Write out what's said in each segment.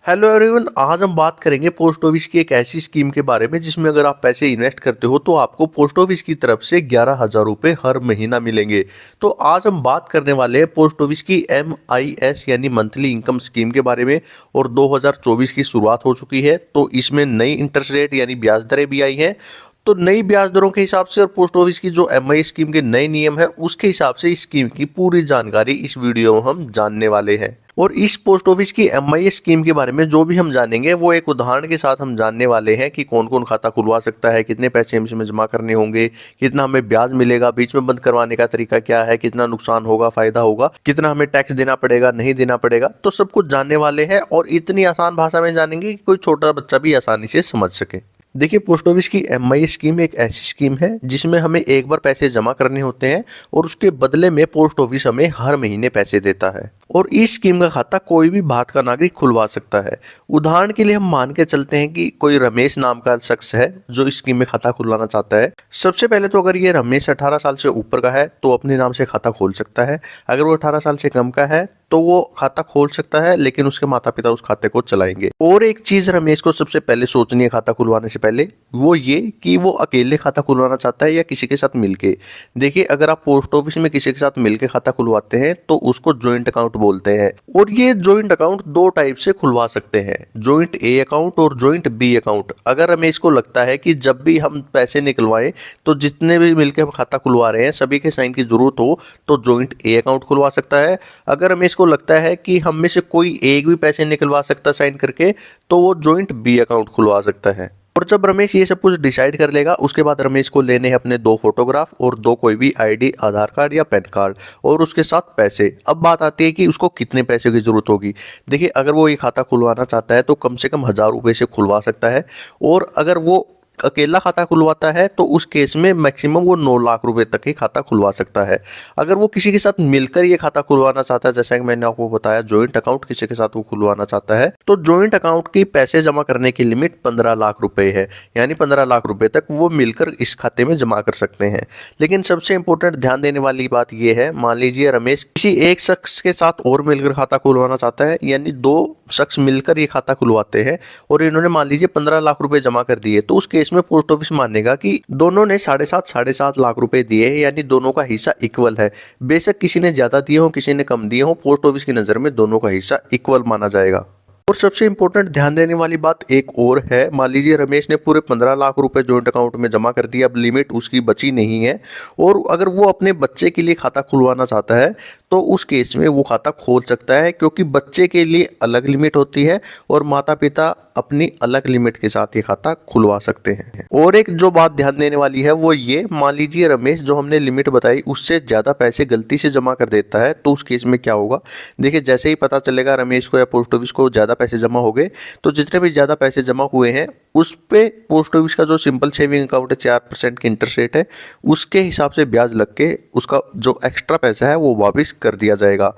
Hello everyone, आज हम बात करेंगे पोस्ट ऑफिस की एक ऐसी स्कीम के बारे में जिसमें अगर आप पैसे इन्वेस्ट करते हो तो आपको पोस्ट ऑफिस की तरफ से 11,000 रुपये हर महीना मिलेंगे। तो आज हम बात करने वाले हैं पोस्ट ऑफिस की MIS यानी मंथली इनकम स्कीम के बारे में। और 2024 की शुरुआत हो चुकी है, तो इसमें नई इंटरेस्ट रेट यानी ब्याज दरें भी आई हैं। तो नई ब्याज दरों के हिसाब से और पोस्ट ऑफिस की जो MI स्कीम के नए नियम है उसके हिसाब से इस स्कीम की पूरी जानकारी इस वीडियो में हम जानने वाले हैं। और इस पोस्ट ऑफिस की MI स्कीम के बारे में जो भी हम जानेंगे वो एक उदाहरण के साथ हम जानने वाले हैं कि कौन कौन खाता खुलवा सकता है, कितने पैसे इसमें जमा करने होंगे, कितना हमें ब्याज मिलेगा, बीच में बंद करवाने का तरीका क्या है, कितना नुकसान होगा, फायदा होगा, कितना हमें टैक्स देना पड़ेगा, नहीं देना पड़ेगा। तो सब कुछ जानने वाले हैं और इतनी आसान भाषा में जानेंगे कि कोई छोटा बच्चा भी आसानी से समझ सके। देखिए, पोस्ट ऑफिस की MI स्कीम एक ऐसी स्कीम है जिसमें हमें एक बार पैसे जमा करने होते हैं और उसके बदले में पोस्ट ऑफिस हमें हर महीने पैसे देता है। और इस स्कीम का खाता कोई भी भारत का नागरिक खुलवा सकता है। उदाहरण के लिए हम मान के चलते हैं कि कोई रमेश नाम का शख्स है जो इस स्कीम में खाता खुलवाना चाहता है। सबसे पहले तो अगर ये रमेश 18 साल से ऊपर का है तो अपने नाम से खाता खोल सकता है। अगर वो 18 साल से कम का है तो वो खाता खोल सकता है, लेकिन उसके माता पिता उस खाते को चलाएंगे। और एक चीज रमेश को सबसे पहले सोचनी है खाता खुलवाने से पहले, वो ये कि वो अकेले खाता खुलवाना चाहता है या किसी के साथ मिलके। देखिए, अगर आप पोस्ट ऑफिस में किसी के साथ मिलके खाता खुलवाते हैं तो उसको ज्वाइंट अकाउंट बोलते हैं। और ये ज्वाइंट अकाउंट दो टाइप से खुलवा सकते हैं, ज्वाइंट A अकाउंट और ज्वाइंट B अकाउंट। अगर रमेश को लगता है कि जब भी हम पैसे निकलवाएं तो जितने भी मिलके हम खाता खुलवा रहे हैं सभी के साइन की जरूरत हो तो ज्वाइंट A अकाउंट खुलवा सकता है। अगर रमेश को लगता है कि हम में से कोई एक भी पैसे निकलवा सकता साइन करके तो वो ज्वाइंट B अकाउंट खुलवा सकता है। और जब रमेश ये सब कुछ डिसाइड कर लेगा उसके बाद रमेश को लेने हैं अपने 2 फोटोग्राफ और 2 कोई भी ID, आधार कार्ड या पैन कार्ड और उसके साथ पैसे। अब बात आती है कि उसको कितने पैसे की जरूरत होगी। देखिए, अगर वो ये खाता खुलवाना चाहता है तो कम से कम 1,000 रुपये से खुलवा सकता है। और अगर वो अकेला खाता खुलवाता है तो उस केस में मैक्सिमम वो 9 लाख रुपए तक ही खाता खुलवा सकता है। अगर वो किसी के साथ मिलकर ये खाता खुलवाना चाहता है, जैसा कि मैंने आपको बताया जॉइंट अकाउंट किसी के साथ वो खुलवाना चाहता है, तो जॉइंट अकाउंट की पैसे जमा करने की लिमिट 15 लाख रुपए है। यानी 15 लाख रुपए तक वो मिलकर इस खाते में जमा कर सकते हैं। लेकिन सबसे इंपॉर्टेंट ध्यान देने वाली बात यह है, मान लीजिए रमेश किसी एक शख्स के साथ और मिलकर खाता खुलवाना चाहता है, यानी 2 शख्स मिलकर ये खाता खुलवाते हैं और इन्होंने मान लीजिए 15 लाख रुपए जमा कर दिए, तो उस केस में पोस्ट ऑफिस मानेगा कि दोनों ने 7.5 लाख रुपए दिए हैं, यानी दोनों का हिस्सा इक्वल है। बेशक किसी ने ज्यादा दिए हो किसी ने कम दिए हो, पोस्ट ऑफिस की नजर में दोनों का हिस्सा इक्वल माना जाएगा। और सबसे इंपॉर्टेंट ध्यान देने वाली बात एक और है, मान लीजिए रमेश ने पूरे 15 लाख रुपए जॉइंट अकाउंट में जमा कर दिया, अब लिमिट उसकी बची नहीं है और अगर वो अपने बच्चे के लिए खाता खुलवाना चाहता है तो उस केस में वो खाता खोल सकता है, क्योंकि बच्चे के लिए अलग लिमिट होती है और माता पिता अपनी अलग लिमिट के साथ ये खाता खुलवा सकते हैं। और एक जो बात ध्यान देने वाली है वो ये, मान लीजिए रमेश जो हमने लिमिट बताई उससे ज्यादा पैसे गलती से जमा कर देता है तो उस केस में क्या होगा। देखिए, जैसे ही पता चलेगा रमेश को या पोस्ट ऑफिस को ज्यादा पैसे जमा हो गए तो जितने भी ज्यादा पैसे जमा हुए हैं उस पे पोस्ट ऑफिस का जो सिंपल सेविंग अकाउंट है 4% की इंटरेस्ट रेट है, उसके हिसाब से ब्याज लग के उसका जो एक्स्ट्रा पैसा है वो वापस कर दिया जाएगा।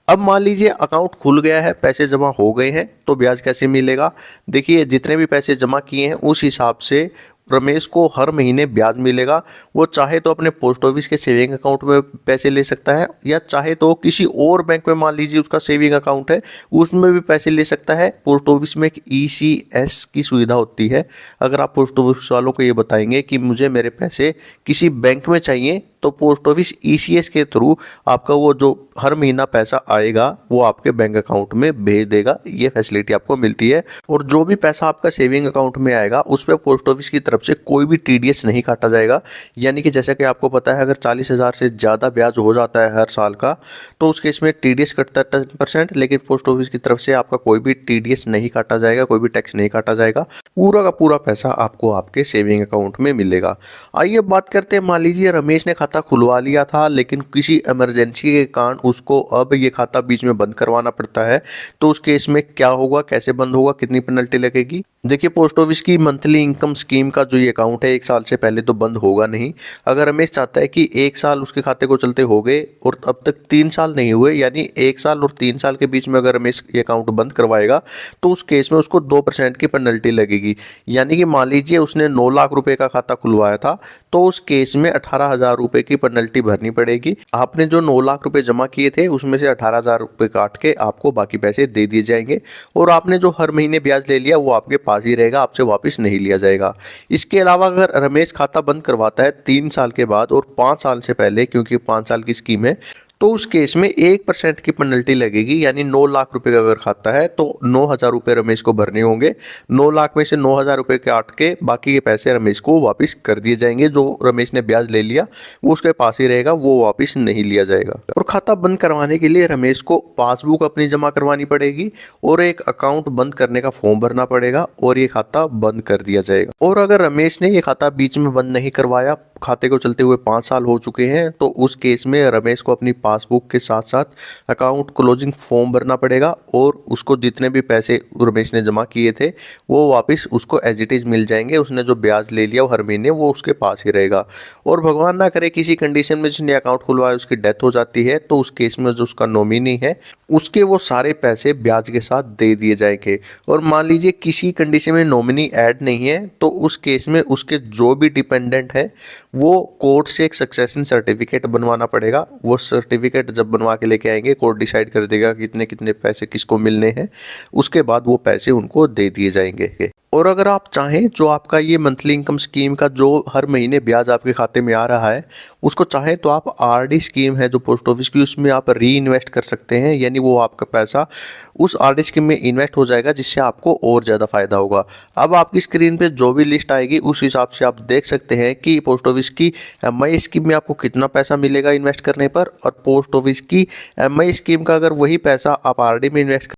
अब मान लीजिए अकाउंट खुल गया है, पैसे जमा हो गए हैं, तो ब्याज कैसे मिलेगा। देखिए, जितने भी पैसे जमा किए हैं उस हिसाब से रमेश को हर महीने ब्याज मिलेगा। वो चाहे तो अपने पोस्ट ऑफिस के सेविंग अकाउंट में पैसे ले सकता है या चाहे तो किसी और बैंक में, मान लीजिए उसका सेविंग अकाउंट है उसमें भी पैसे ले सकता है। पोस्ट ऑफिस में एक ECS की सुविधा होती है। अगर आप पोस्ट ऑफिस वालों को ये बताएंगे कि मुझे मेरे पैसे किसी बैंक में चाहिए तो पोस्ट ऑफिस ECS के थ्रू आपका वो जो हर महीना पैसा आएगा वो आपके बैंक अकाउंट में भेज देगा। ये फैसिलिटी आपको मिलती है। और जो भी पैसा आपका सेविंग अकाउंट में आएगा उस पर पोस्ट ऑफिस की तरफ से कोई भी TDS नहीं काटा जाएगा। यानी कि जैसा कि आपको पता है, अगर 40,000 से ज़्यादा ब्याज हो जाता है हर साल का तो उस केस में TDS कटता है 10%, लेकिन पोस्ट ऑफिस की तरफ से आपका कोई भी TDS नहीं काटा जाएगा, कोई भी टैक्स नहीं काटा जाएगा। पूरा का पूरा पैसा आपको आपके सेविंग अकाउंट में मिलेगा। आइए बात करते हैं, मान लीजिए रमेश ने खाता खुलवा लिया था लेकिन किसी इमरजेंसी के कारण उसको अब ये खाता बीच में बंद करवाना पड़ता है, तो उस केस में क्या होगा, कैसे बंद होगा, कितनी पेनल्टी लगेगी। देखिए, पोस्ट ऑफिस की मंथली इनकम स्कीम का जो ये अकाउंट है 1 साल से पहले तो बंद होगा नहीं। अगर रमेश चाहता है कि 1 साल उसके खाते को चलते हो गए और अब तक 3 साल नहीं हुए, यानी 1 साल और 3 साल के बीच में अगर रमेश ये अकाउंट बंद करवाएगा तो उस केस में उसको 2% की पेनल्टी लगेगी। यानी कि मान लीजिए उसने 9 लाख रुपए का खाता खुलवाया था तो उस केस में 18,000 रुपए रुपए की पेनल्टी भरनी पड़ेगी। आपने जो 9 लाख रुपए जमा किए थे उसमें से 18,000 रुपए काट के आपको बाकी पैसे दे दिए जाएंगे और आपने जो हर महीने ब्याज ले लिया वो आपके पास ही रहेगा, आपसे वापस नहीं लिया जाएगा। इसके अलावा अगर रमेश खाता बंद करवाता है 3 साल के बाद और 5 साल से पहले, क्योंकि 5 साल की स्कीम है, तो उस केस में 1% की पेनल्टी लगेगी। यानी 9 लाख रुपए का अगर खाता है तो 9,000 रुपए रमेश को भरने होंगे। 9 लाख में से 9,000 रुपए काट के बाकी के पैसे रमेश को वापस कर दिए जाएंगे। जो रमेश ने ब्याज ले लिया वो उसके पास ही रहेगा, वो वापस नहीं लिया जाएगा। और खाता बंद करवाने के लिए रमेश को पासबुक अपनी जमा करवानी पड़ेगी और एक अकाउंट बंद करने का फॉर्म भरना पड़ेगा और ये खाता बंद कर दिया जाएगा। और अगर रमेश ने ये खाता बीच में बंद नहीं करवाया, खाते को चलते हुए 5 साल हो चुके हैं, तो उस केस में रमेश को अपनी पासबुक के साथ साथ अकाउंट क्लोजिंग फॉर्म भरना पड़ेगा और उसको जितने भी पैसे रमेश ने जमा किए थे वो वापस उसको एज इट इज मिल जाएंगे। उसने जो ब्याज ले लिया वो हर महीने वो उसके पास ही रहेगा। और भगवान ना करे किसी कंडीशन में जिसने अकाउंट खुलवाया उसकी डेथ हो जाती है, तो उस केस में जो उसका नॉमिनी है उसके वो सारे पैसे ब्याज के साथ दे दिए जाएंगे। और मान लीजिए किसी कंडीशन में नॉमिनी ऐड नहीं है, तो उस केस में उसके जो भी डिपेंडेंट है वो कोर्ट से एक सक्सेशन सर्टिफिकेट बनवाना पड़ेगा। वो सर्टिफिकेट जब बनवा के लेके आएंगे, कोर्ट डिसाइड कर देगा कितने कितने पैसे किसको मिलने हैं, उसके बाद वो पैसे उनको दे दिए जाएंगे। और अगर आप चाहें, जो आपका ये मंथली इनकम स्कीम का जो हर महीने ब्याज आपके खाते में आ रहा है, उसको चाहें तो आप आरडी स्कीम है जो पोस्ट ऑफिस की, उसमें आप री इन्वेस्ट कर सकते हैं। यानी वो आपका पैसा उस आरडी स्कीम में इन्वेस्ट हो जाएगा, जिससे आपको और ज़्यादा फायदा होगा। अब आपकी स्क्रीन पे जो भी लिस्ट आएगी उस हिसाब से आप देख सकते हैं कि पोस्ट ऑफिस की एमआई स्कीम में आपको कितना पैसा मिलेगा इन्वेस्ट करने पर, और पोस्ट ऑफिस की एमआई स्कीम का अगर वही पैसा आप आरडी में इन्वेस्ट